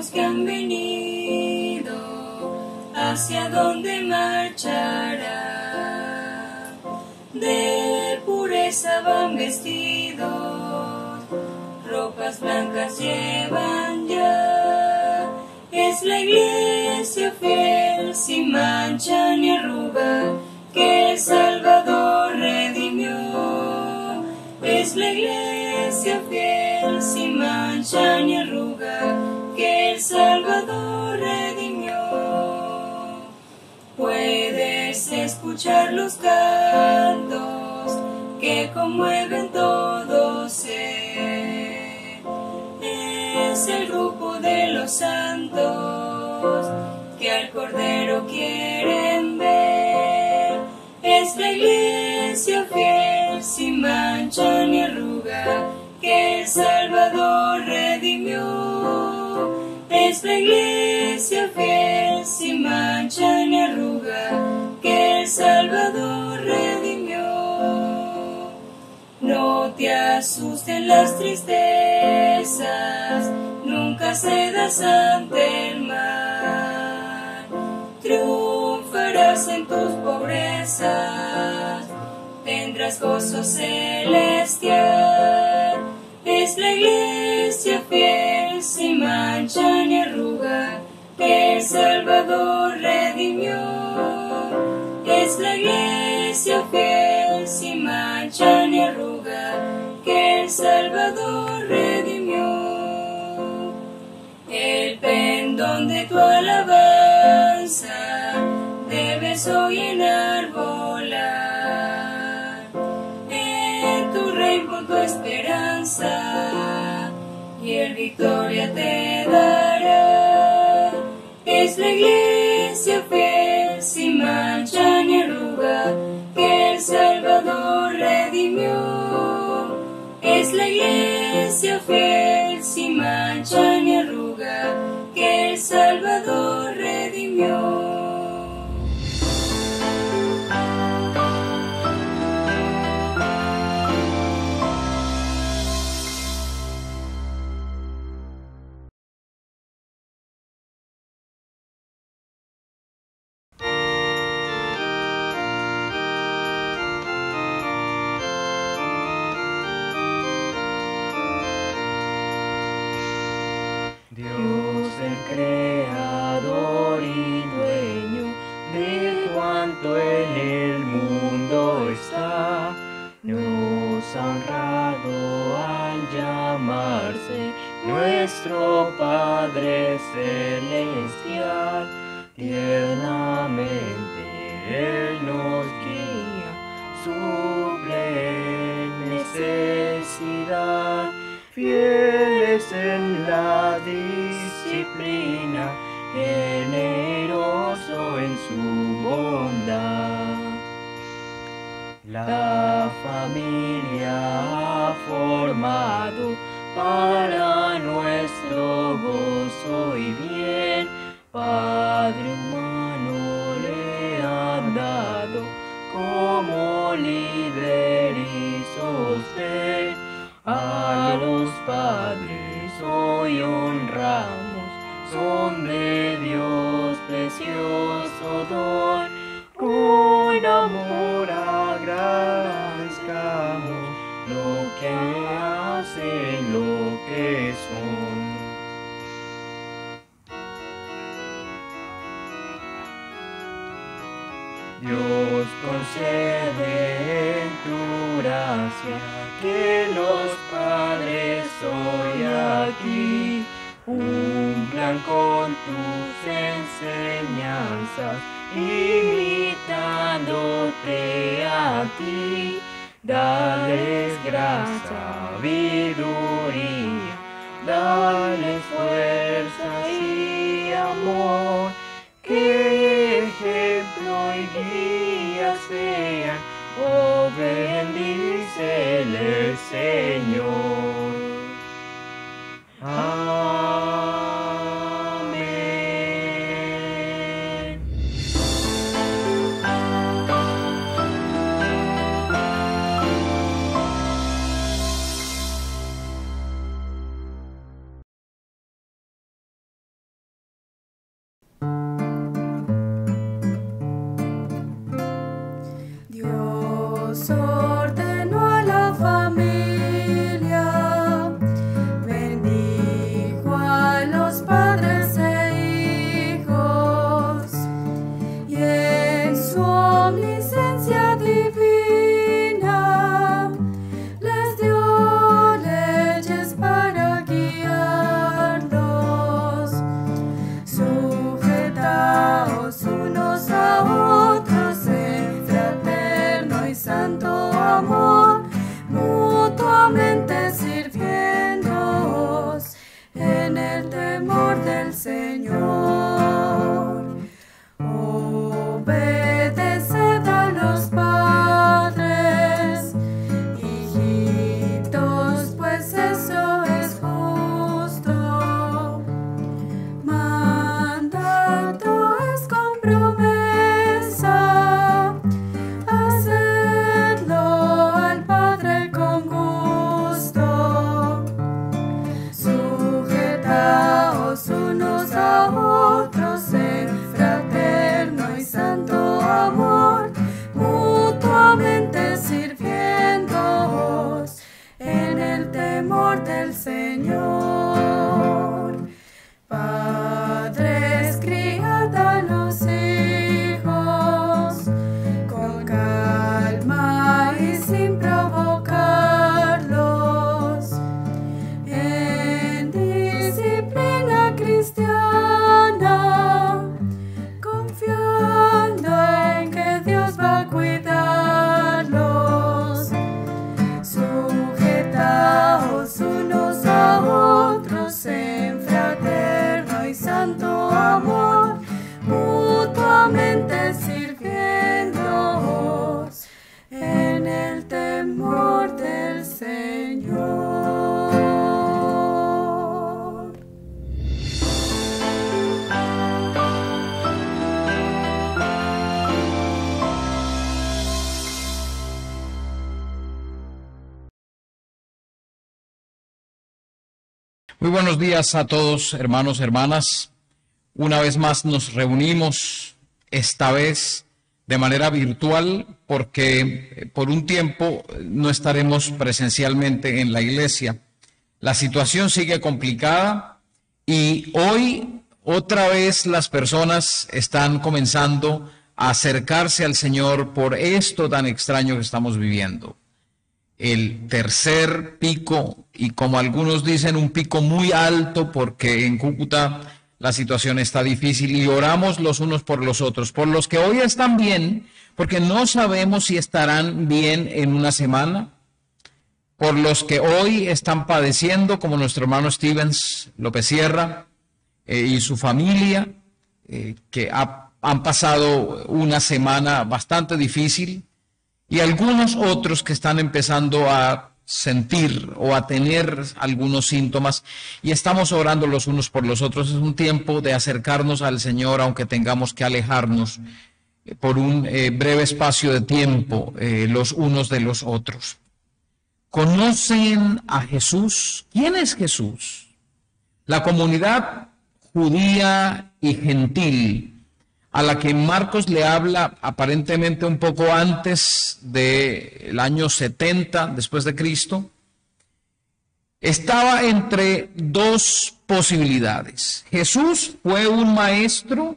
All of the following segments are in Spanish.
los que han venido, hacia dónde marcharán. De pureza van vestidos, ropas blancas llevan ya. Es la iglesia fiel, sin mancha ni arruga, que el Salvador redimió. Es la iglesia fiel, sin mancha ni arruga, que el Salvador redimió. Puedes escuchar los cantos que conmueven todo ser. Es el grupo de los santos que al Cordero quieren ver. Es la iglesia fiel, sin mancha ni arruga, que el Salvador redimió. Es la iglesia fiel, sin mancha ni arruga, que el Salvador redimió. No te asusten las tristezas, nunca cedas ante el mal. Triunfarás en tus pobrezas, tendrás gozo celestial. Es la iglesia fiel, sin mancha ni arruga, que el Salvador redimió. Es la iglesia fiel, sin mancha ni arruga, que el Salvador redimió. El pendón de tu alabanza debes hoy enarbolar. En tu rey pon tu esperanza, y el victoria te dará. Es la iglesia fiel, sin mancha ni arruga, que el Salvador redimió. Es la iglesia fiel, sin mancha ni arruga, que el Salvador redimió. Dios el creador y dueño de cuanto en el mundo está, nos ha honrado al llamarse nuestro Padre Celestial. Tiernamente Él nos guía, suple necesidad. Fieles en la disciplina, generoso en su bondad. La familia ha formado para nuestro gozo y bien. Padre humano le han dado como líder y sostén. A los padres hoy honramos, son de Dios precioso don. Con amor agradezcamos lo que hacen, lo que son. Dios concede en tu gracia que los padres hoy aquí cumplan con tus enseñanzas, imitándote a ti. Dales gracia, sabiduría, dales fuerza y amor, que ejemplo y guía sean. Oh, bendícele, Señor. Muy buenos días a todos, hermanos, hermanas. Una vez más nos reunimos, esta vez de manera virtual, porque por un tiempo no estaremos presencialmente en la iglesia. La situación sigue complicada y hoy otra vez las personas están comenzando a acercarse al Señor por esto tan extraño que estamos viviendo. El tercer pico, y como algunos dicen, un pico muy alto, porque en Cúcuta la situación está difícil y oramos los unos por los otros, por los que hoy están bien, porque no sabemos si estarán bien en una semana, por los que hoy están padeciendo, como nuestro hermano Stevens López Sierra y su familia, que han pasado una semana bastante difícil, y algunos otros que están empezando a sentir o a tener algunos síntomas, y estamos orando los unos por los otros. Es un tiempo de acercarnos al Señor, aunque tengamos que alejarnos por un breve espacio de tiempo los unos de los otros. ¿Conocen a Jesús? ¿Quién es Jesús? La comunidad judía y gentil a la que Marcos le habla aparentemente un poco antes del año 70 después de Cristo, estaba entre dos posibilidades. Jesús fue un maestro,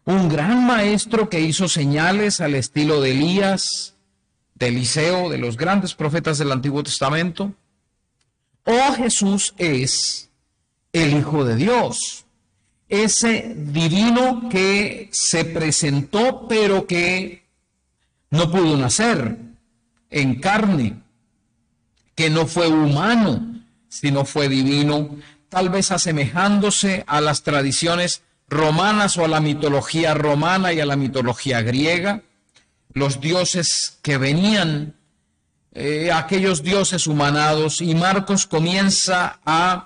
un gran maestro que hizo señales al estilo de Elías, de Eliseo, de los grandes profetas del Antiguo Testamento, o Jesús es el Hijo de Dios, ese divino que se presentó pero que no pudo nacer en carne, que no fue humano, sino fue divino, tal vez asemejándose a las tradiciones romanas o a la mitología romana y a la mitología griega, los dioses que venían, aquellos dioses humanados, y Marcos comienza a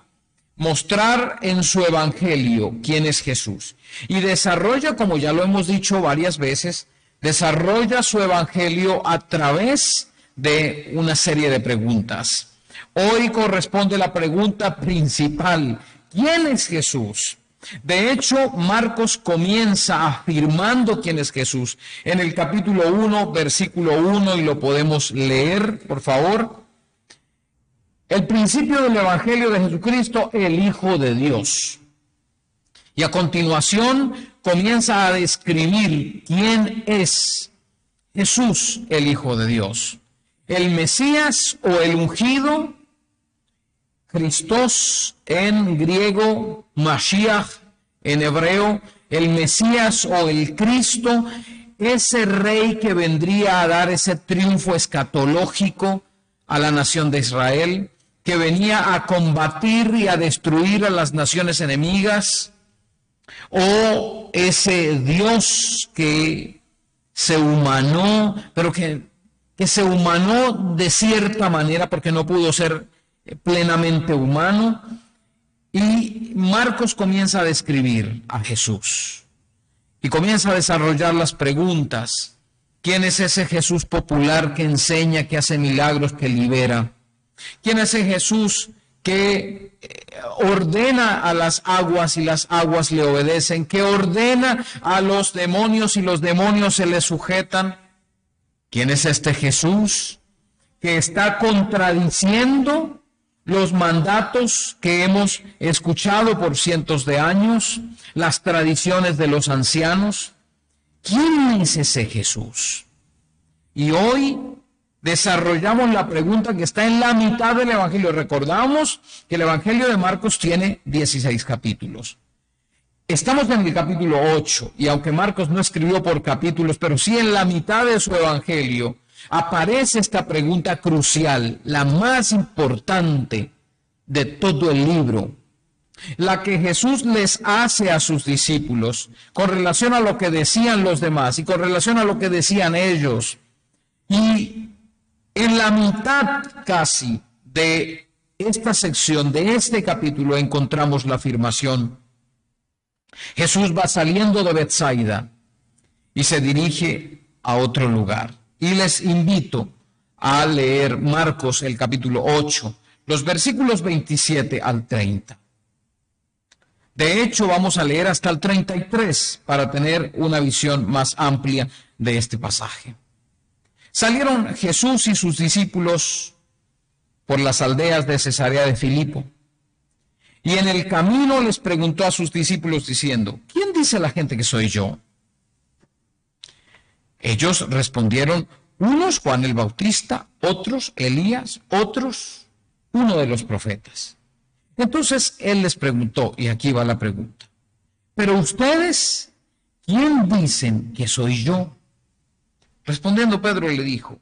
mostrar en su evangelio quién es Jesús. Y desarrolla, como ya lo hemos dicho varias veces, desarrolla su evangelio a través de una serie de preguntas. Hoy corresponde la pregunta principal: ¿quién es Jesús? De hecho, Marcos comienza afirmando quién es Jesús. En el capítulo 1, versículo 1, y lo podemos leer, por favor. El principio del Evangelio de Jesucristo, el Hijo de Dios. Y a continuación comienza a describir quién es Jesús, el Hijo de Dios. El Mesías o el ungido, Christos en griego, Mashiach en hebreo, el Mesías o el Cristo, ese rey que vendría a dar ese triunfo escatológico a la nación de Israel, que venía a combatir y a destruir a las naciones enemigas, o ese Dios que se humanó, pero que se humanó de cierta manera porque no pudo ser plenamente humano. Y Marcos comienza a describir a Jesús y comienza a desarrollar las preguntas. ¿Quién es ese Jesús popular que enseña, que hace milagros, que libera? ¿Quién es ese Jesús que ordena a las aguas y las aguas le obedecen? ¿Que ordena a los demonios y los demonios se le sujetan? ¿Quién es este Jesús que está contradiciendo los mandatos que hemos escuchado por cientos de años, las tradiciones de los ancianos? ¿Quién es ese Jesús? Y hoy desarrollamos la pregunta que está en la mitad del Evangelio. Recordamos que el Evangelio de Marcos tiene 16 capítulos. Estamos en el capítulo 8, y aunque Marcos no escribió por capítulos, pero sí en la mitad de su Evangelio, aparece esta pregunta crucial, la más importante de todo el libro, la que Jesús les hace a sus discípulos con relación a lo que decían los demás y con relación a lo que decían ellos. Y en la mitad casi de esta sección, de este capítulo, encontramos la afirmación. Jesús va saliendo de Betsaida y se dirige a otro lugar. Y les invito a leer Marcos el capítulo 8, los versículos 27 al 30. De hecho, vamos a leer hasta el 33 para tener una visión más amplia de este pasaje. Salieron Jesús y sus discípulos por las aldeas de Cesarea de Filipo. Y en el camino les preguntó a sus discípulos diciendo, ¿quién dice la gente que soy yo? Ellos respondieron, unos Juan el Bautista, otros Elías, otros uno de los profetas. Entonces él les preguntó, y aquí va la pregunta, ¿pero ustedes quién dicen que soy yo? Respondiendo Pedro le dijo,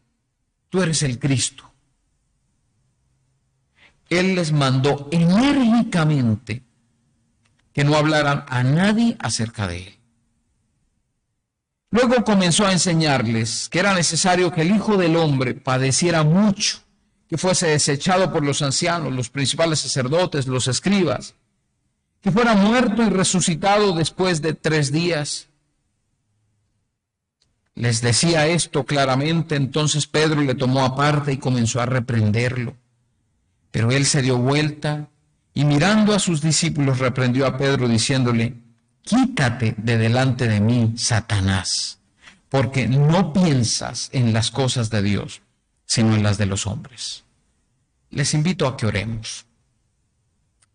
tú eres el Cristo. Él les mandó enérgicamente que no hablaran a nadie acerca de él. Luego comenzó a enseñarles que era necesario que el Hijo del Hombre padeciera mucho, que fuese desechado por los ancianos, los principales sacerdotes, los escribas, que fuera muerto y resucitado después de 3 días. Les decía esto claramente, entonces Pedro le tomó aparte y comenzó a reprenderlo. Pero él se dio vuelta y mirando a sus discípulos reprendió a Pedro diciéndole, quítate de delante de mí, Satanás, porque no piensas en las cosas de Dios, sino en las de los hombres. Les invito a que oremos.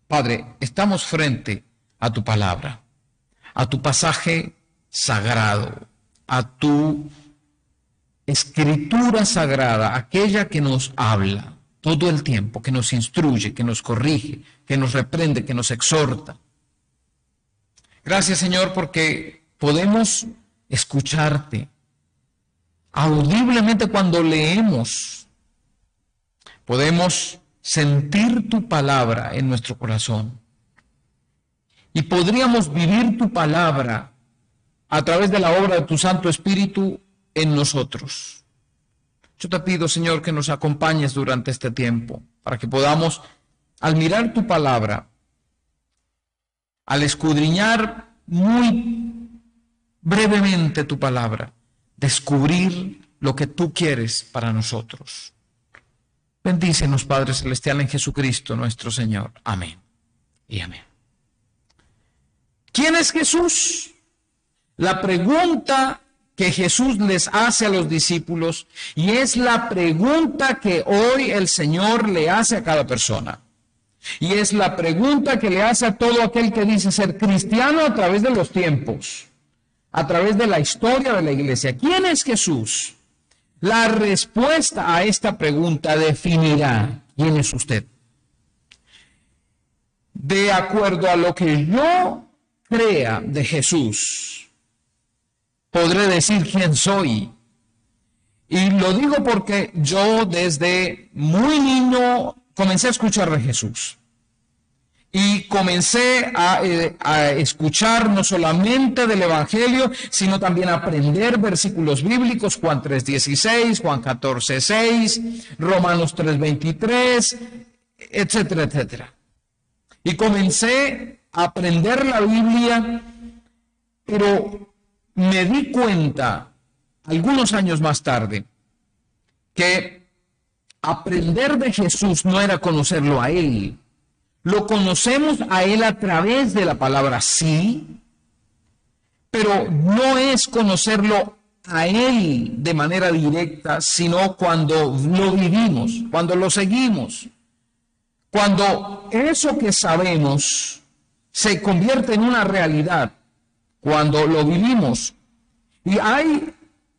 Padre, estamos frente a tu palabra, a tu pasaje sagrado, a tu escritura sagrada, aquella que nos habla todo el tiempo, que nos instruye, que nos corrige, que nos reprende, que nos exhorta. Gracias, Señor, porque podemos escucharte audiblemente cuando leemos. Podemos sentir tu palabra en nuestro corazón. Y podríamos vivir tu palabra a través de la obra de tu Santo Espíritu en nosotros. Yo te pido, Señor, que nos acompañes durante este tiempo, para que podamos, al mirar tu palabra, al escudriñar muy brevemente tu palabra, descubrir lo que tú quieres para nosotros. Bendícenos, Padre Celestial, en Jesucristo nuestro Señor. Amén y amén. ¿Quién es Jesús? La pregunta que Jesús les hace a los discípulos, y es la pregunta que hoy el Señor le hace a cada persona. Y es la pregunta que le hace a todo aquel que dice ser cristiano a través de los tiempos, a través de la historia de la iglesia. ¿Quién es Jesús? La respuesta a esta pregunta definirá quién es usted. De acuerdo a lo que yo crea de Jesús, podré decir quién soy. Y lo digo porque yo desde muy niño comencé a escuchar de Jesús. Y comencé a escuchar no solamente del Evangelio, sino también a aprender versículos bíblicos, Juan 3:16, Juan 14:6, Romanos 3:23, etcétera, etcétera. Y comencé a aprender la Biblia, pero me di cuenta, algunos años más tarde, que aprender de Jesús no era conocerlo a Él. Lo conocemos a Él a través de la palabra, sí, pero no es conocerlo a Él de manera directa, sino cuando lo vivimos, cuando lo seguimos, cuando eso que sabemos se convierte en una realidad, cuando lo vivimos. Y hay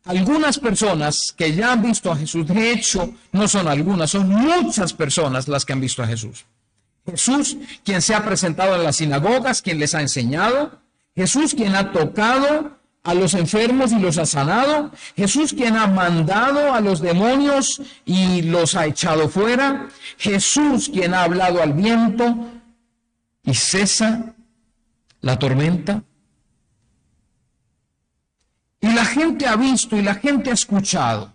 algunas personas que ya han visto a Jesús. De hecho, no son algunas, son muchas personas las que han visto a Jesús. Jesús, quien se ha presentado en las sinagogas, quien les ha enseñado. Jesús, quien ha tocado a los enfermos y los ha sanado. Jesús, quien ha mandado a los demonios y los ha echado fuera. Jesús, quien ha hablado al viento y cesa la tormenta. Y la gente ha visto y la gente ha escuchado.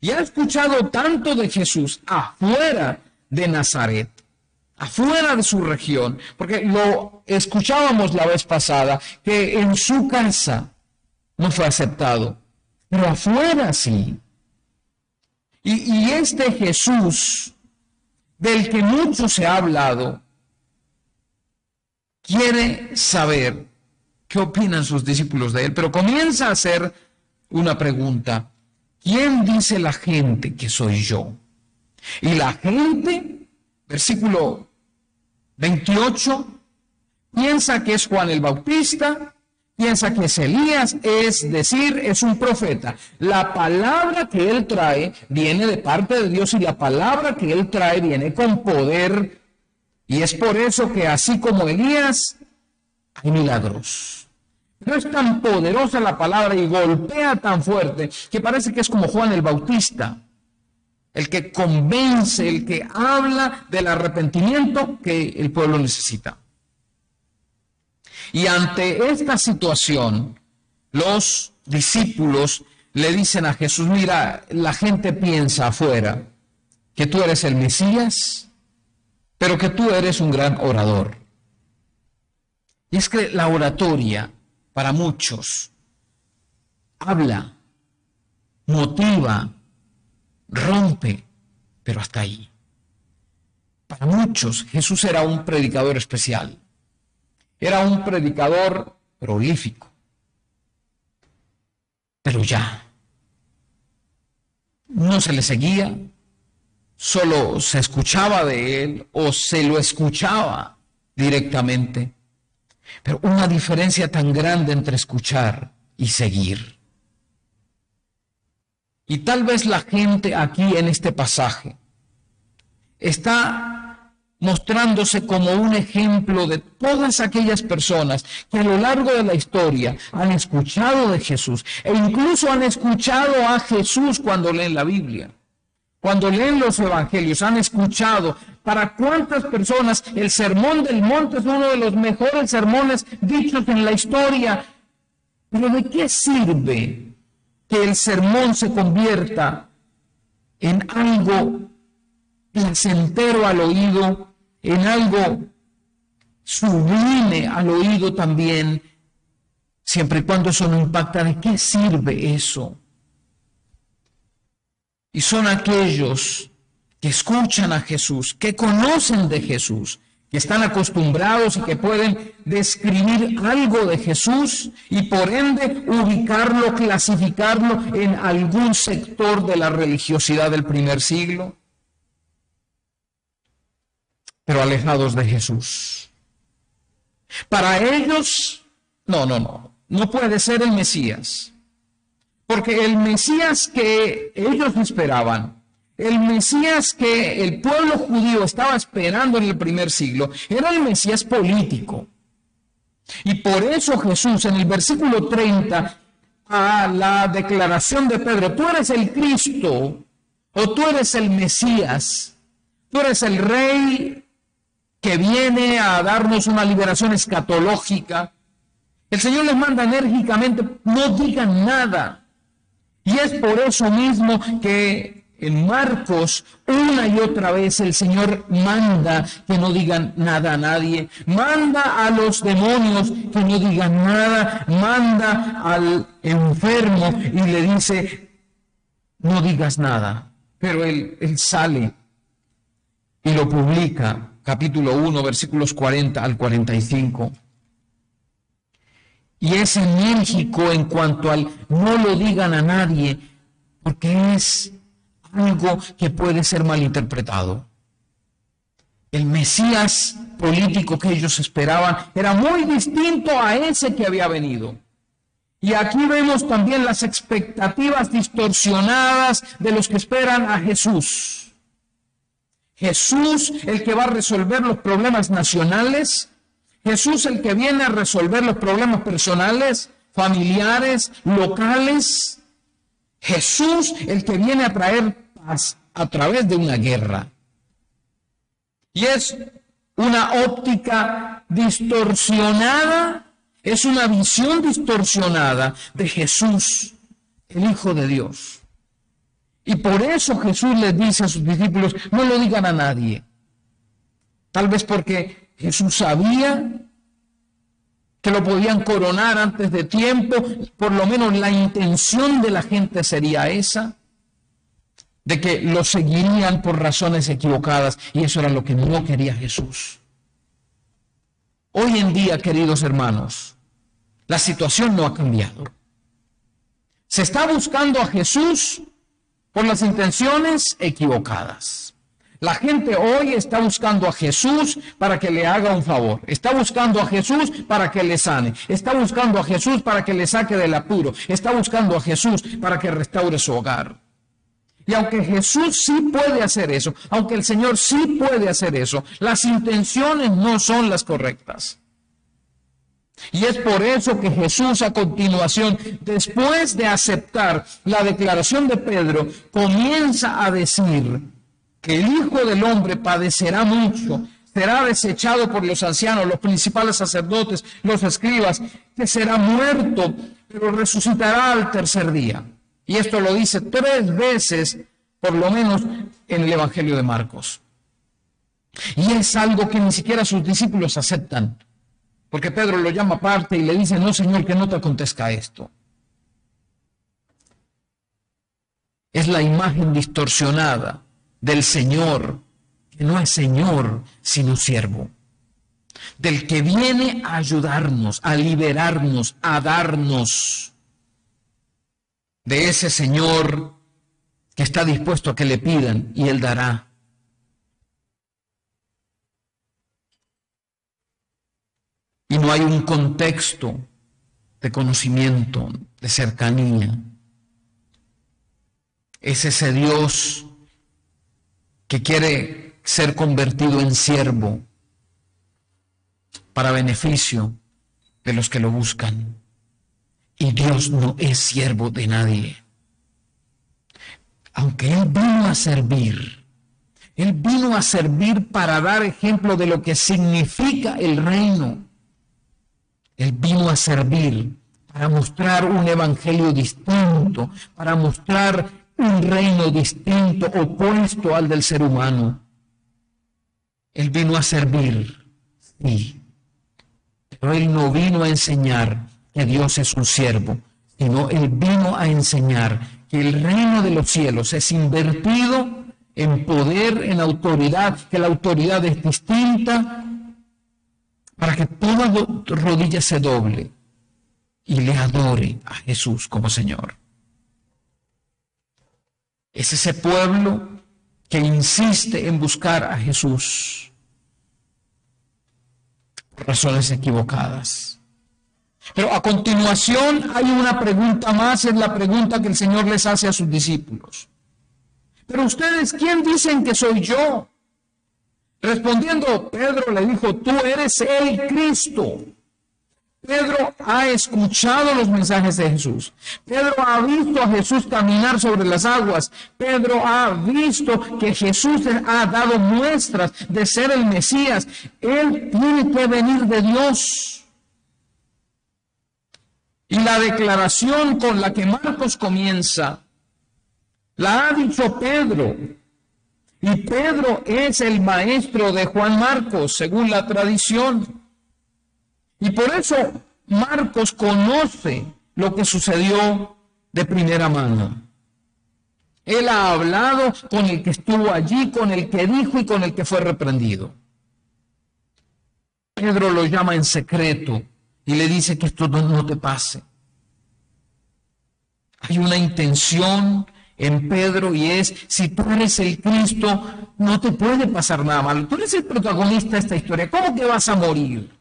Y ha escuchado tanto de Jesús afuera de Nazaret, afuera de su región, porque lo escuchábamos la vez pasada, que en su casa no fue aceptado, pero afuera sí. Y este Jesús del que mucho se ha hablado, quiere saber qué opinan sus discípulos de él, pero comienza a hacer una pregunta: ¿quién dice la gente que soy yo? Y la gente, versículo 28, piensa que es Juan el Bautista, piensa que es Elías, es decir, es un profeta. La palabra que él trae viene de parte de Dios y la palabra que él trae viene con poder. Y es por eso que así como Elías, hay milagros. No es tan poderosa la palabra y golpea tan fuerte que parece que es como Juan el Bautista, el que convence, el que habla del arrepentimiento que el pueblo necesita. Y ante esta situación, los discípulos le dicen a Jesús: mira, la gente piensa afuera que tú eres el Mesías, pero que tú eres un gran orador. Y es que la oratoria, para muchos, habla, motiva, rompe, pero hasta ahí. Para muchos, Jesús era un predicador especial. Era un predicador prolífico. Pero ya, no se le seguía, solo se escuchaba de él o se lo escuchaba directamente. Pero una diferencia tan grande entre escuchar y seguir. Y tal vez la gente aquí en este pasaje está mostrándose como un ejemplo de todas aquellas personas que a lo largo de la historia han escuchado de Jesús e incluso han escuchado a Jesús cuando leen la Biblia. Cuando leen los evangelios, han escuchado. ¿Para cuántas personas el Sermón del Monte es uno de los mejores sermones dichos en la historia? Pero ¿de qué sirve que el sermón se convierta en algo placentero al oído, en algo sublime al oído también, siempre y cuando eso no impacta? ¿De qué sirve eso? Y son aquellos que escuchan a Jesús, que conocen de Jesús, que están acostumbrados y que pueden describir algo de Jesús y por ende ubicarlo, clasificarlo en algún sector de la religiosidad del primer siglo, pero alejados de Jesús. Para ellos, no puede ser el Mesías. Porque el Mesías que ellos esperaban, el Mesías que el pueblo judío estaba esperando en el primer siglo, era el Mesías político. Y por eso Jesús, en el versículo 30, a la declaración de Pedro: tú eres el Cristo, o tú eres el Mesías, tú eres el Rey que viene a darnos una liberación escatológica. El Señor les manda enérgicamente: no digan nada. Y es por eso mismo que en Marcos una y otra vez el Señor manda que no digan nada a nadie, manda a los demonios que no digan nada, manda al enfermo y le dice: no digas nada. Pero él sale y lo publica, capítulo 1, versículos 40 al 45. Y es enérgico en cuanto al no lo digan a nadie, porque es algo que puede ser malinterpretado. El Mesías político que ellos esperaban era muy distinto a ese que había venido. Y aquí vemos también las expectativas distorsionadas de los que esperan a Jesús. Jesús, el que va a resolver los problemas nacionales. Jesús, el que viene a resolver los problemas personales, familiares, locales. Jesús, el que viene a traer paz a través de una guerra. Y es una óptica distorsionada, es una visión distorsionada de Jesús, el Hijo de Dios. Y por eso Jesús les dice a sus discípulos: no lo digan a nadie. Tal vez porque Jesús sabía que lo podían coronar antes de tiempo, por lo menos la intención de la gente sería esa. de que lo seguirían por razones equivocadas, y eso era lo que no quería Jesús. Hoy en día, queridos hermanos, la situación no ha cambiado. Se está buscando a Jesús por las intenciones equivocadas. La gente hoy está buscando a Jesús para que le haga un favor. Está buscando a Jesús para que le sane. Está buscando a Jesús para que le saque del apuro. Está buscando a Jesús para que restaure su hogar. Y aunque Jesús sí puede hacer eso, aunque el Señor sí puede hacer eso, las intenciones no son las correctas. Y es por eso que Jesús, a continuación, después de aceptar la declaración de Pedro, comienza a decir que el Hijo del Hombre padecerá mucho, será desechado por los ancianos, los principales sacerdotes, los escribas, que será muerto, pero resucitará al tercer día. Y esto lo dice 3 veces, por lo menos, en el Evangelio de Marcos. Y es algo que ni siquiera sus discípulos aceptan, porque Pedro lo llama aparte y le dice: no, Señor, que no te acontezca esto. Es la imagen distorsionada del Señor, que no es Señor, sino siervo. Del que viene a ayudarnos, a liberarnos, a darnos. De ese Señor que está dispuesto a que le pidan y Él dará. Y no hay un contexto de conocimiento, de cercanía. Es ese Dios que quiere ser convertido en siervo para beneficio de los que lo buscan. Y Dios no es siervo de nadie. Aunque Él vino a servir para dar ejemplo de lo que significa el reino. Él vino a servir para mostrar un evangelio distinto, para mostrar un reino distinto, opuesto al del ser humano. Él vino a servir, sí, pero Él no vino a enseñar que Dios es un siervo, sino Él vino a enseñar que el reino de los cielos es invertido en poder, en autoridad, que la autoridad es distinta, para que toda rodilla se doble y le adore a Jesús como Señor. Es ese pueblo que insiste en buscar a Jesús por razones equivocadas. Pero a continuación hay una pregunta más, es la pregunta que el Señor les hace a sus discípulos. Pero ustedes, ¿quién dicen que soy yo? Respondiendo, Pedro le dijo: tú eres el Cristo. Pedro ha escuchado los mensajes de Jesús. Pedro ha visto a Jesús caminar sobre las aguas. Pedro ha visto que Jesús ha dado muestras de ser el Mesías. Él tiene que venir de Dios. Y la declaración con la que Marcos comienza, la ha dicho Pedro. Y Pedro es el maestro de Juan Marcos, según la tradición. Y por eso Marcos conoce lo que sucedió de primera mano. Él ha hablado con el que estuvo allí, con el que dijo y con el que fue reprendido. Pedro lo llama en secreto y le dice que esto no te pase. Hay una intención en Pedro, y es: si tú eres el Cristo, no te puede pasar nada malo. Tú eres el protagonista de esta historia. ¿Cómo que vas a morir?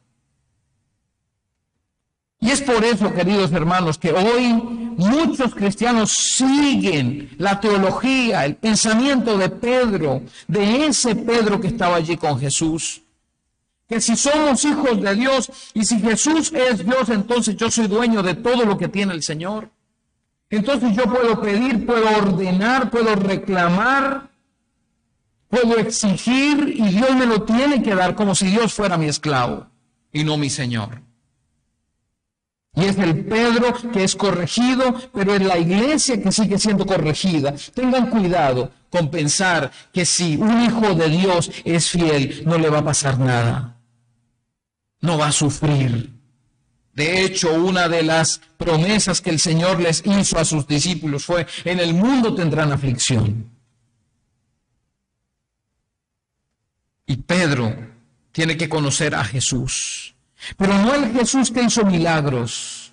Y es por eso, queridos hermanos, que hoy muchos cristianos siguen la teología, el pensamiento de Pedro, de ese Pedro que estaba allí con Jesús. Que si somos hijos de Dios y si Jesús es Dios, entonces yo soy dueño de todo lo que tiene el Señor. Entonces yo puedo pedir, puedo ordenar, puedo reclamar, puedo exigir, y Dios me lo tiene que dar como si Dios fuera mi esclavo y no mi Señor. Y es el Pedro que es corregido, pero es la iglesia que sigue siendo corregida. Tengan cuidado con pensar que si un hijo de Dios es fiel, no le va a pasar nada. No va a sufrir. De hecho, una de las promesas que el Señor les hizo a sus discípulos fue: en el mundo tendrán aflicción. Y Pedro tiene que conocer a Jesús. Pero no el Jesús que hizo milagros,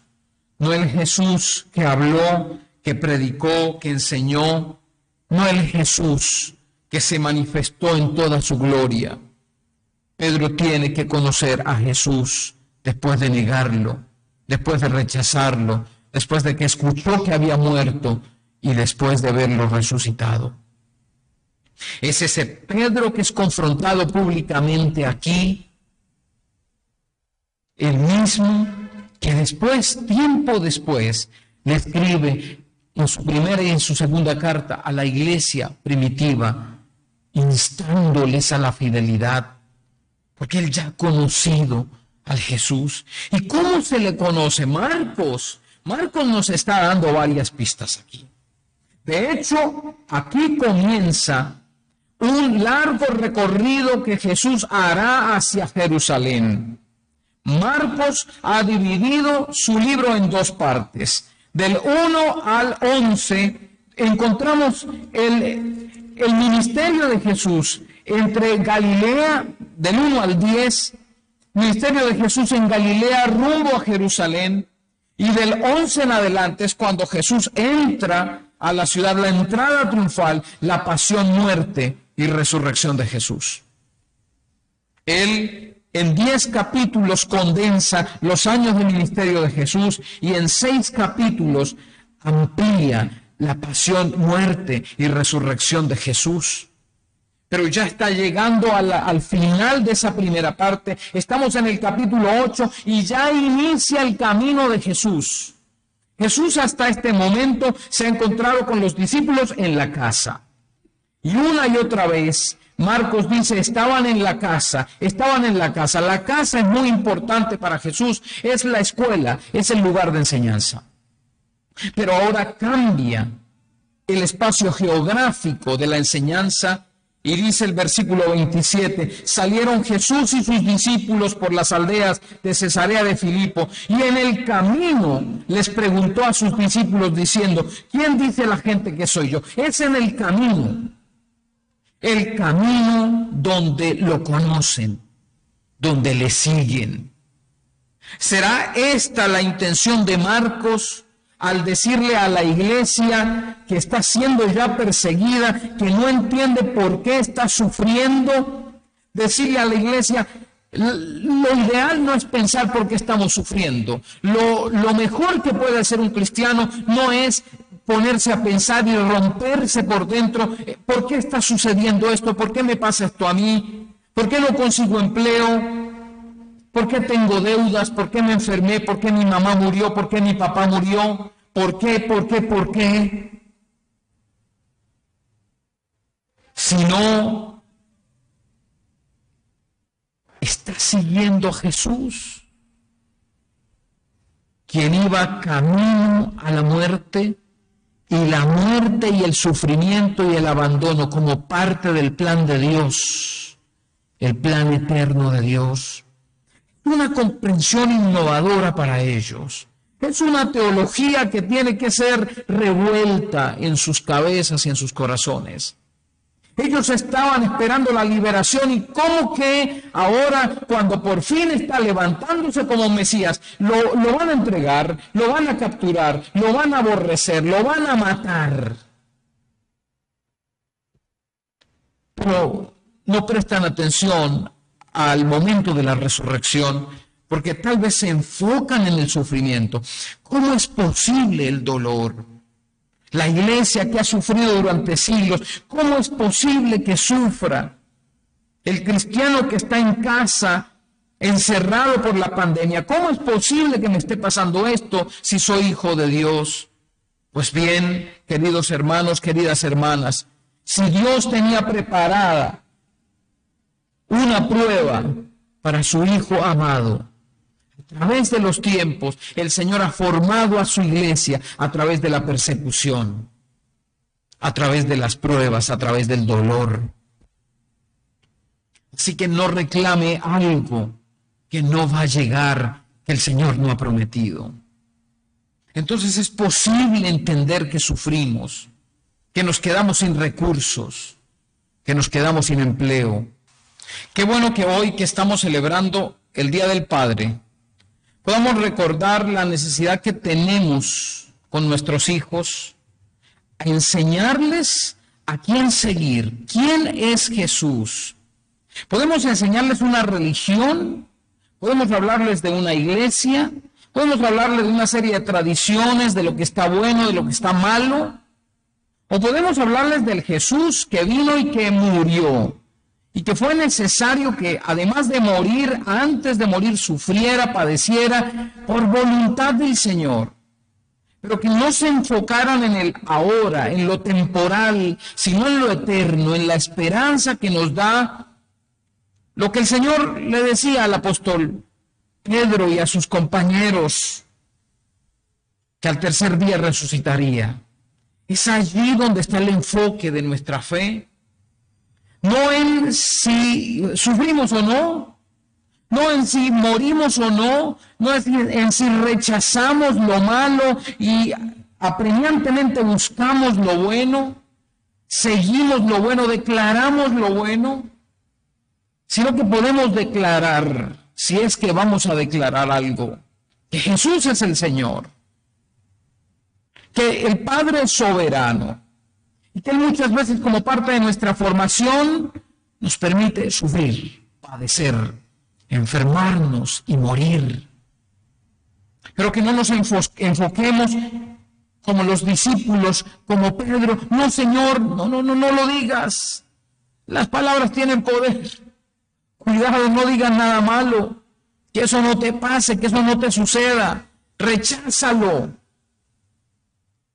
no el Jesús que habló, que predicó, que enseñó, no el Jesús que se manifestó en toda su gloria. Pedro tiene que conocer a Jesús después de negarlo, después de rechazarlo, después de que escuchó que había muerto y después de verlo resucitado. Es ese Pedro que es confrontado públicamente aquí, el mismo que después, tiempo después, le escribe en su primera y en su segunda carta a la iglesia primitiva, instándoles a la fidelidad, porque él ya ha conocido al Jesús. ¿Y cómo se le conoce? Marcos nos está dando varias pistas aquí. De hecho, aquí comienza un largo recorrido que Jesús hará hacia Jerusalén. Marcos ha dividido su libro en dos partes. Del 1 al 11 encontramos el ministerio de Jesús entre Galilea, del 1 al 10, ministerio de Jesús en Galilea rumbo a Jerusalén, y del 11 en adelante es cuando Jesús entra a la ciudad, la entrada triunfal, la pasión, muerte y resurrección de Jesús. Él en 10 capítulos condensa los años de ministerio de Jesús y en 6 capítulos amplía la pasión, muerte y resurrección de Jesús. Pero ya está llegando al final de esa primera parte. Estamos en el capítulo 8 y ya inicia el camino de Jesús. Jesús hasta este momento se ha encontrado con los discípulos en la casa. Y una y otra vez, Marcos dice, estaban en la casa. La casa es muy importante para Jesús, es la escuela, es el lugar de enseñanza. Pero ahora cambia el espacio geográfico de la enseñanza y dice el versículo 27, salieron Jesús y sus discípulos por las aldeas de Cesarea de Filipo y en el camino les preguntó a sus discípulos diciendo, ¿quién dice la gente que soy yo? Es en el camino donde lo conocen, donde le siguen. ¿Será esta la intención de Marcos al decirle a la iglesia que está siendo ya perseguida, que no entiende por qué está sufriendo? Decirle a la iglesia, lo ideal no es pensar por qué estamos sufriendo. Lo mejor que puede hacer un cristiano no es ponerse a pensar y romperse por dentro. ¿Por qué está sucediendo esto? ¿Por qué me pasa esto a mí? ¿Por qué no consigo empleo? ¿Por qué tengo deudas? ¿Por qué me enfermé? ¿Por qué mi mamá murió? ¿Por qué mi papá murió? ¿Por qué? Si no está siguiendo a Jesús, quien iba camino a la muerte, y la muerte y el sufrimiento y el abandono como parte del plan de Dios, el plan eterno de Dios. Una comprensión innovadora para ellos. Es una teología que tiene que ser revuelta en sus cabezas y en sus corazones. Ellos estaban esperando la liberación y como que ahora, cuando por fin está levantándose como Mesías, lo van a entregar, lo van a capturar, lo van a aborrecer, lo van a matar. Pero no prestan atención al momento de la resurrección, porque tal vez se enfocan en el sufrimiento. ¿Cómo es posible el dolor? La iglesia que ha sufrido durante siglos, ¿cómo es posible que sufra? El cristiano que está en casa, encerrado por la pandemia, ¿cómo es posible que me esté pasando esto si soy hijo de Dios? Pues bien, queridos hermanos, queridas hermanas, si Dios tenía preparada una prueba para su Hijo amado, a través de los tiempos, el Señor ha formado a su iglesia a través de la persecución, a través de las pruebas, a través del dolor. Así que no reclame algo que no va a llegar, que el Señor no ha prometido. Entonces es posible entender que sufrimos, que nos quedamos sin recursos, que nos quedamos sin empleo, Qué bueno que hoy que estamos celebrando el Día del Padre, podamos recordar la necesidad que tenemos con nuestros hijos, a enseñarles a quién seguir, quién es Jesús. Podemos enseñarles una religión, podemos hablarles de una iglesia, podemos hablarles de una serie de tradiciones, de lo que está bueno, de lo que está malo, o podemos hablarles del Jesús que vino y que murió, y que fue necesario que, además de morir, antes de morir, sufriera, padeciera, por voluntad del Señor. Pero que no se enfocaran en el ahora, en lo temporal, sino en lo eterno, en la esperanza que nos da lo que el Señor le decía al apóstol Pedro y a sus compañeros, que al tercer día resucitaría. Es allí donde está el enfoque de nuestra fe. No en si sufrimos o no, no en si morimos o no, no es en si rechazamos lo malo y apremiantemente buscamos lo bueno, seguimos lo bueno, declaramos lo bueno, sino que podemos declarar, si es que vamos a declarar algo, que Jesús es el Señor, que el Padre es soberano, y que Él muchas veces, como parte de nuestra formación, nos permite sufrir, padecer, enfermarnos y morir. Pero que no nos enfoquemos como los discípulos, como Pedro. No, Señor, no lo digas. Las palabras tienen poder. Cuidado, no digas nada malo. Que eso no te pase, que eso no te suceda. Recházalo.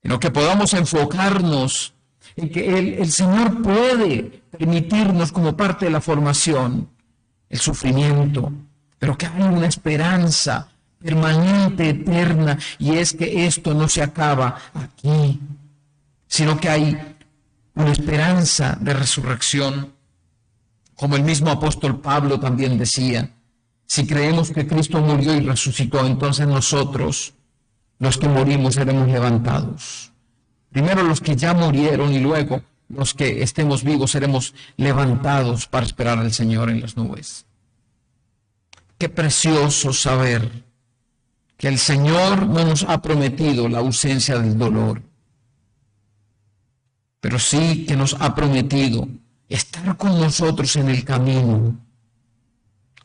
Sino que podamos enfocarnos en que el Señor puede permitirnos como parte de la formación el sufrimiento, pero que hay una esperanza permanente, eterna, y es que esto no se acaba aquí, sino que hay una esperanza de resurrección. Como el mismo apóstol Pablo también decía, si creemos que Cristo murió y resucitó, entonces nosotros, los que morimos, seremos levantados. Primero los que ya murieron y luego los que estemos vivos seremos levantados para esperar al Señor en las nubes. Qué precioso saber que el Señor no nos ha prometido la ausencia del dolor, pero sí que nos ha prometido estar con nosotros en el camino,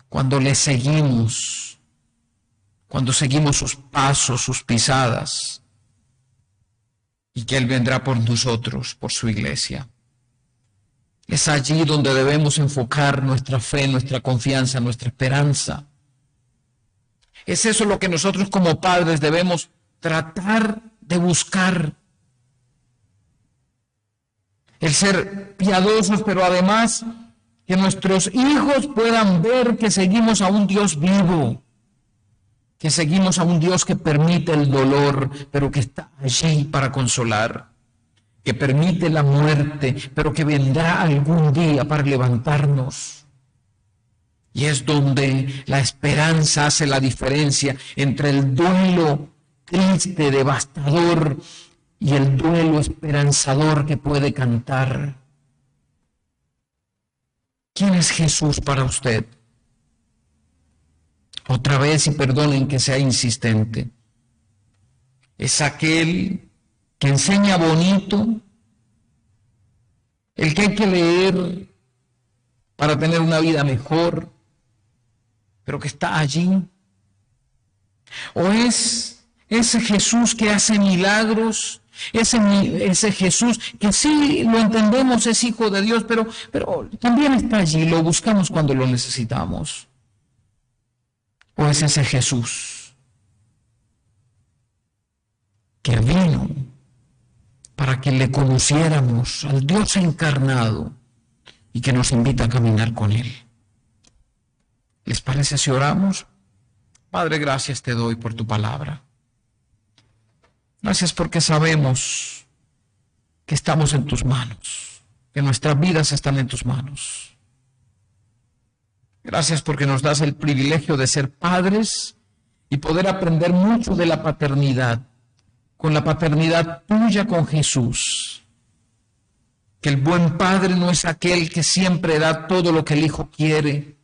cuando le seguimos, cuando seguimos sus pasos, sus pisadas, y que Él vendrá por nosotros, por su iglesia. Es allí donde debemos enfocar nuestra fe, nuestra confianza, nuestra esperanza. Es eso lo que nosotros como padres debemos tratar de buscar. El ser piadosos, pero además que nuestros hijos puedan ver que seguimos a un Dios vivo, que seguimos a un Dios que permite el dolor, pero que está allí para consolar, que permite la muerte, pero que vendrá algún día para levantarnos. Y es donde la esperanza hace la diferencia entre el duelo triste, devastador, y el duelo esperanzador que puede cantar. ¿Quién es Jesús para usted? Otra vez, y perdonen que sea insistente, es aquel que enseña bonito, el que hay que leer para tener una vida mejor, pero que está allí. O es ese Jesús que hace milagros, ese Jesús que sí lo entendemos, es hijo de Dios, pero también está allí, lo buscamos cuando lo necesitamos. ¿O es ese Jesús que vino para que le conociéramos al Dios encarnado y que nos invita a caminar con Él? ¿Les parece si oramos? Padre, gracias te doy por tu palabra. Gracias porque sabemos que estamos en tus manos, que nuestras vidas están en tus manos. Gracias porque nos das el privilegio de ser padres y poder aprender mucho de la paternidad, con la paternidad tuya con Jesús, que el buen padre no es aquel que siempre da todo lo que el hijo quiere,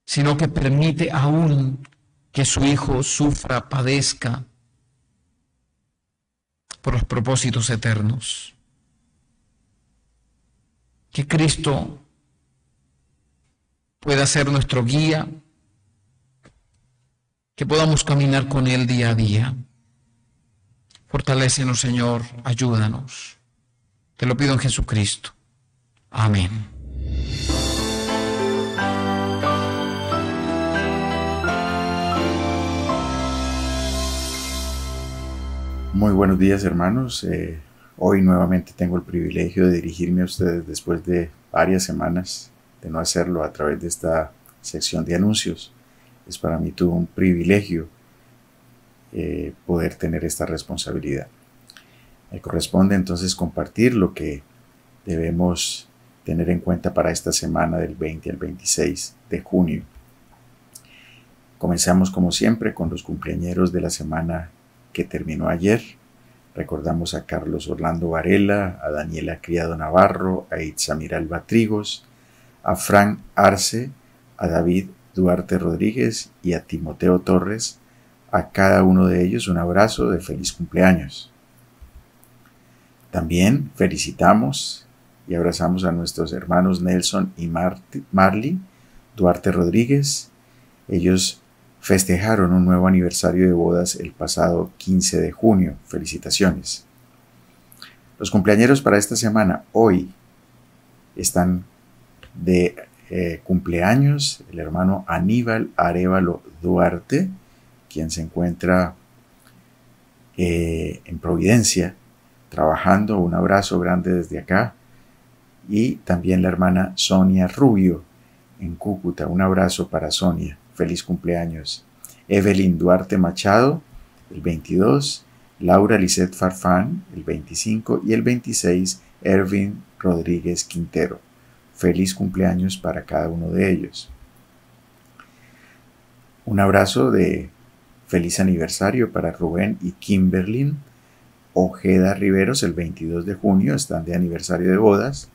sino que permite aún que su hijo sufra, padezca por los propósitos eternos. Que Cristo pueda ser nuestro guía, que podamos caminar con Él día a día. Fortalécenos, Señor, ayúdanos. Te lo pido en Jesucristo. Amén. Muy buenos días, hermanos. Hoy nuevamente tengo el privilegio de dirigirme a ustedes después de varias semanas de no hacerlo a través de esta sección de anuncios. Es para mí todo un privilegio poder tener esta responsabilidad. Me corresponde entonces compartir lo que debemos tener en cuenta para esta semana del 20 al 26 de junio. Comenzamos como siempre con los cumpleañeros de la semana que terminó ayer. Recordamos a Carlos Orlando Varela, a Daniela Criado Navarro, a Itzamira Alba Trigos, a Frank Arce, a David Duarte Rodríguez y a Timoteo Torres. A cada uno de ellos un abrazo de feliz cumpleaños. También felicitamos y abrazamos a nuestros hermanos Nelson y Marley Duarte Rodríguez. Ellos festejaron un nuevo aniversario de bodas el pasado 15 de junio. Felicitaciones. Los cumpleañeros para esta semana hoy están de cumpleaños el hermano Aníbal Arévalo Duarte, quien se encuentra en Providencia trabajando. Un abrazo grande desde acá. Y también la hermana Sonia Rubio en Cúcuta. Un abrazo para Sonia. Feliz cumpleaños. Evelyn Duarte Machado, el 22. Laura Lisette Farfán, el 25. Y el 26, Ervin Rodríguez Quintero. Feliz cumpleaños para cada uno de ellos. Un abrazo de feliz aniversario para Rubén y Kimberly Ojeda Riveros, el 22 de junio. Están de aniversario de bodas.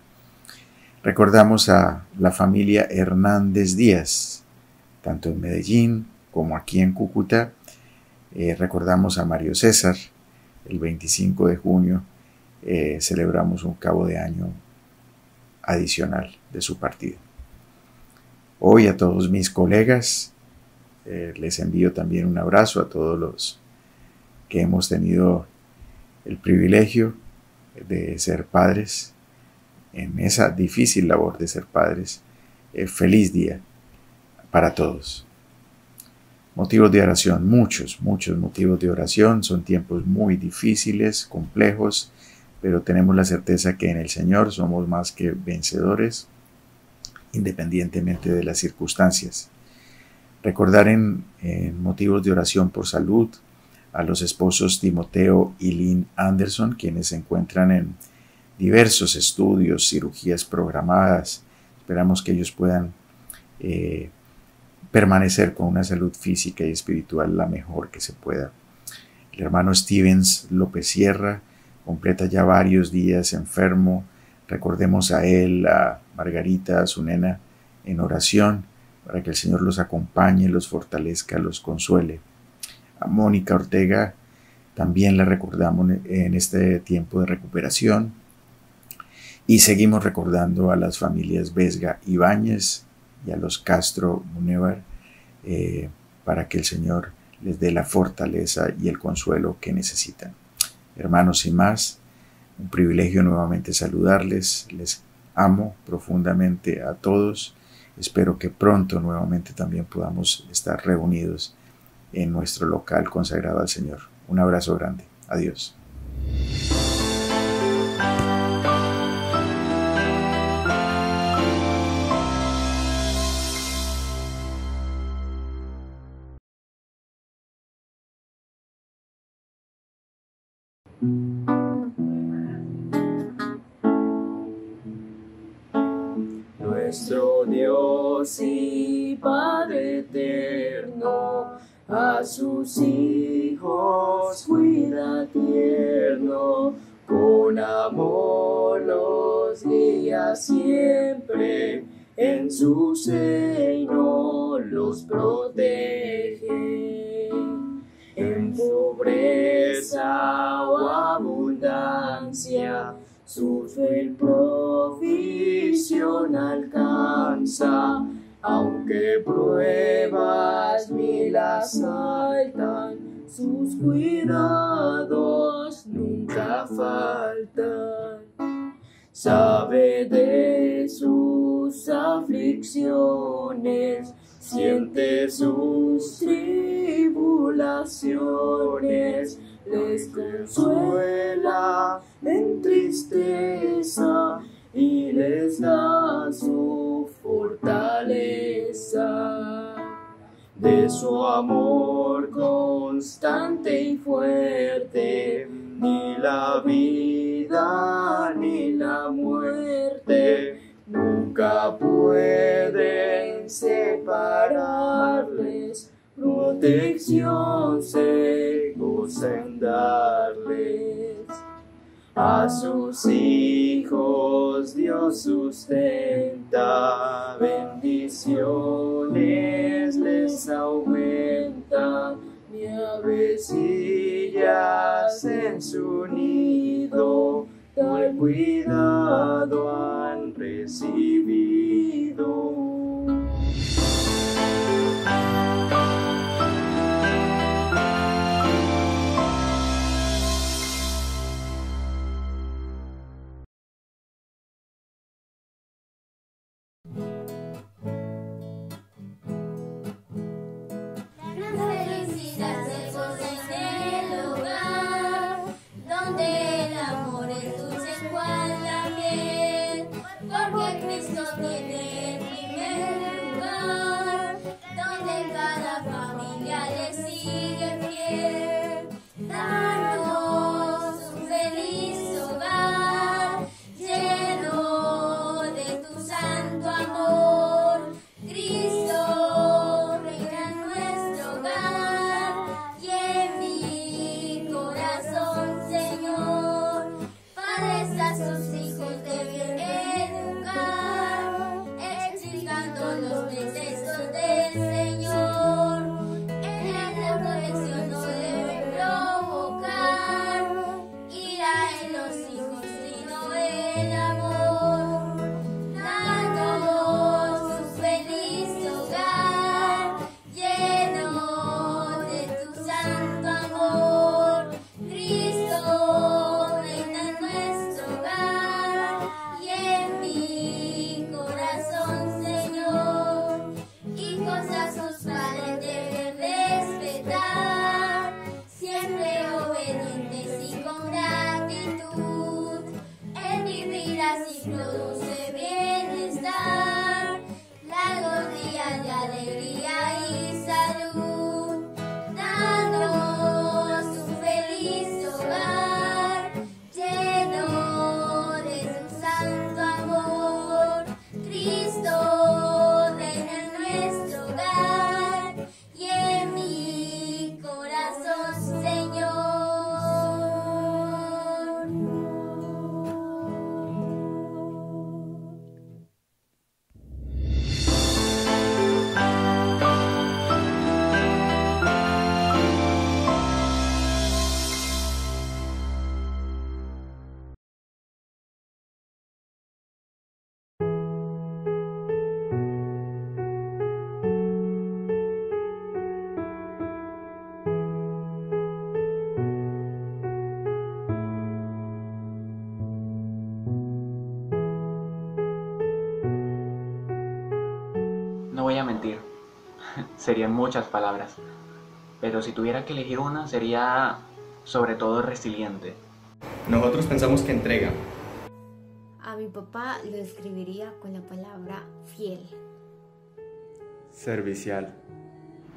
Recordamos a la familia Hernández Díaz, tanto en Medellín como aquí en Cúcuta. Recordamos a Mario César, el 25 de junio celebramos un cabo de año adicional de su partida. Hoy a todos mis colegas les envío también un abrazo, a todos los que hemos tenido el privilegio de ser padres, en esa difícil labor de ser padres. Feliz día para todos. Motivos de oración, muchos motivos de oración. Son tiempos muy difíciles, complejos, pero tenemos la certeza que en el Señor somos más que vencedores, independientemente de las circunstancias. Recordar en motivos de oración por salud a los esposos Timoteo y Lynn Anderson, quienes se encuentran en diversos estudios, cirugías programadas. Esperamos que ellos puedan permanecer con una salud física y espiritual la mejor que se pueda. El hermano Stevens López Sierra completa ya varios días enfermo. Recordemos a él, a Margarita, a su nena, en oración para que el Señor los acompañe, los fortalezca, los consuele. A Mónica Ortega también la recordamos en este tiempo de recuperación. Y seguimos recordando a las familias Vesga Ibáñez y a los Castro Munevar para que el Señor les dé la fortaleza y el consuelo que necesitan. Hermanos y más, un privilegio nuevamente saludarles. Les amo profundamente a todos. Espero que pronto nuevamente también podamos estar reunidos en nuestro local consagrado al Señor. Un abrazo grande. Adiós. Nuestro Dios y Padre eterno, a sus hijos cuida tierno, con amor para siempre, en su seno los protege. En pobreza o abundancia, su fiel provisión alcanza. Aunque pruebas mil asaltan, sus cuidados nunca faltan. Sabe de sus aflicciones, siente sus tribulaciones, les consuela en tristeza y les da su fortaleza. De su amor constante y fuerte, ni la vida ni la muerte nunca pueden separarles. Protección se goza en darles. A sus hijos Dios sustenta, bendiciones les aumenta, ni avecillas en su nido, tal cuidado han recibido. No voy a mentir, serían muchas palabras, pero si tuviera que elegir una sería sobre todo resiliente. Nosotros pensamos que entrega. A mi papá lo describiría con la palabra fiel. Servicial.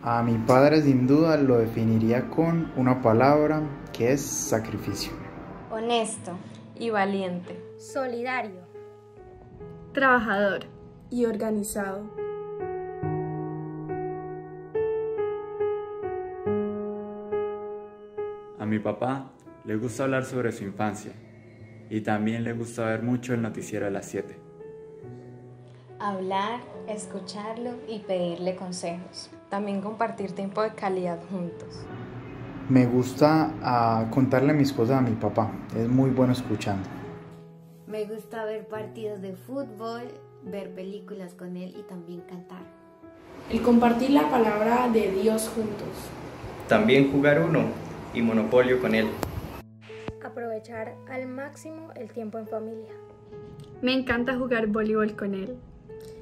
A mi padre sin duda lo definiría con una palabra que es sacrificio. Honesto y valiente. Solidario. Trabajador y organizado. A mi papá le gusta hablar sobre su infancia y también le gusta ver mucho el noticiero de las 7. hablar, escucharlo y pedirle consejos. También compartir tiempo de calidad juntos. Me gusta contarle mis cosas a mi papá, es muy bueno escuchando. Me gusta ver partidos de fútbol, ver películas con él y también cantar. El compartir la palabra de Dios juntos. También jugar Uno y Monopolio con él. Aprovechar al máximo el tiempo en familia. Me encanta jugar voleibol con él.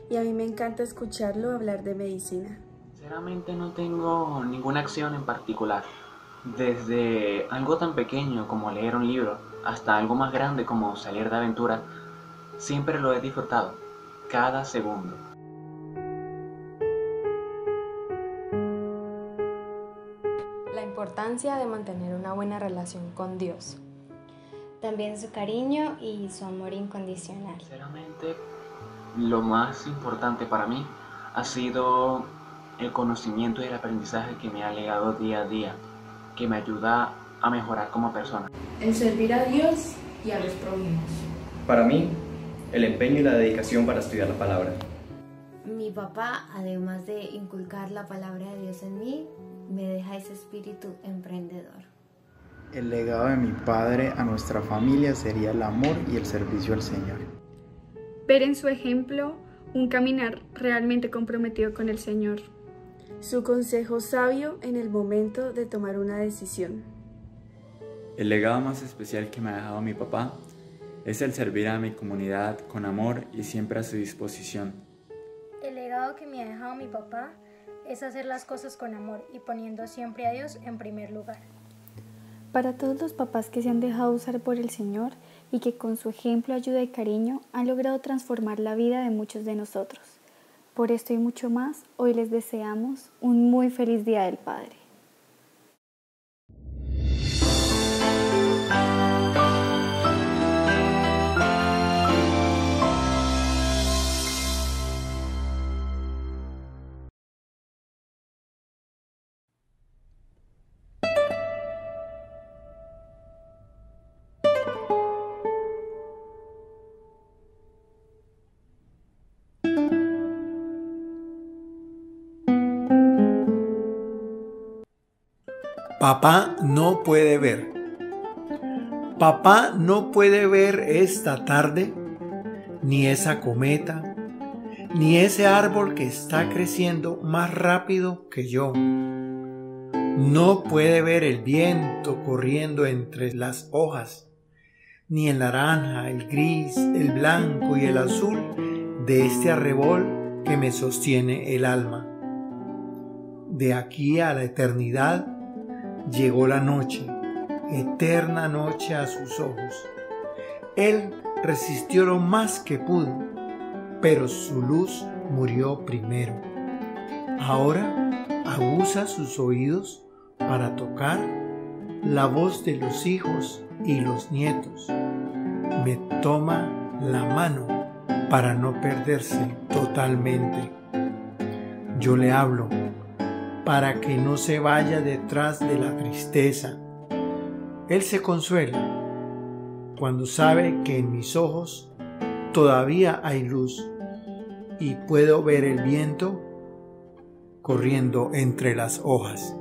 Y a mí me encanta escucharlo hablar de medicina. Sinceramente no tengo ninguna acción en particular. Desde algo tan pequeño como leer un libro hasta algo más grande como salir de aventura, siempre lo he disfrutado, cada segundo. La importancia de mantener una buena relación con Dios. También su cariño y su amor incondicional. Sinceramente, lo más importante para mí ha sido el conocimiento y el aprendizaje que me ha legado día a día, que me ayuda a mejorar como persona. El servir a Dios y a los prójimos. Para mí, el empeño y la dedicación para estudiar la palabra. Mi papá, además de inculcar la palabra de Dios en mí, me deja ese espíritu emprendedor. El legado de mi padre a nuestra familia sería el amor y el servicio al Señor. Ver en su ejemplo un caminar realmente comprometido con el Señor. Su consejo sabio en el momento de tomar una decisión. El legado más especial que me ha dejado mi papá es el servir a mi comunidad con amor y siempre a su disposición. El legado que me ha dejado mi papá es hacer las cosas con amor y poniendo siempre a Dios en primer lugar. Para todos los papás que se han dejado usar por el Señor y que con su ejemplo, ayuda y cariño han logrado transformar la vida de muchos de nosotros. Por esto y mucho más, hoy les deseamos un muy feliz Día del Padre. Papá no puede ver. Papá no puede ver esta tarde, ni esa cometa, ni ese árbol que está creciendo más rápido que yo. No puede ver el viento corriendo entre las hojas, ni el naranja, el gris, el blanco y el azul de este arrebol que me sostiene el alma. De aquí a la eternidad llegó la noche, eterna noche a sus ojos. Él resistió lo más que pudo, pero su luz murió primero. Ahora aguza sus oídos para tocar la voz de los hijos y los nietos. Me toma la mano para no perderse totalmente. Yo le hablo para que no se vaya detrás de la tristeza. Él se consuela cuando sabe que en mis ojos todavía hay luz y puedo ver el viento corriendo entre las hojas.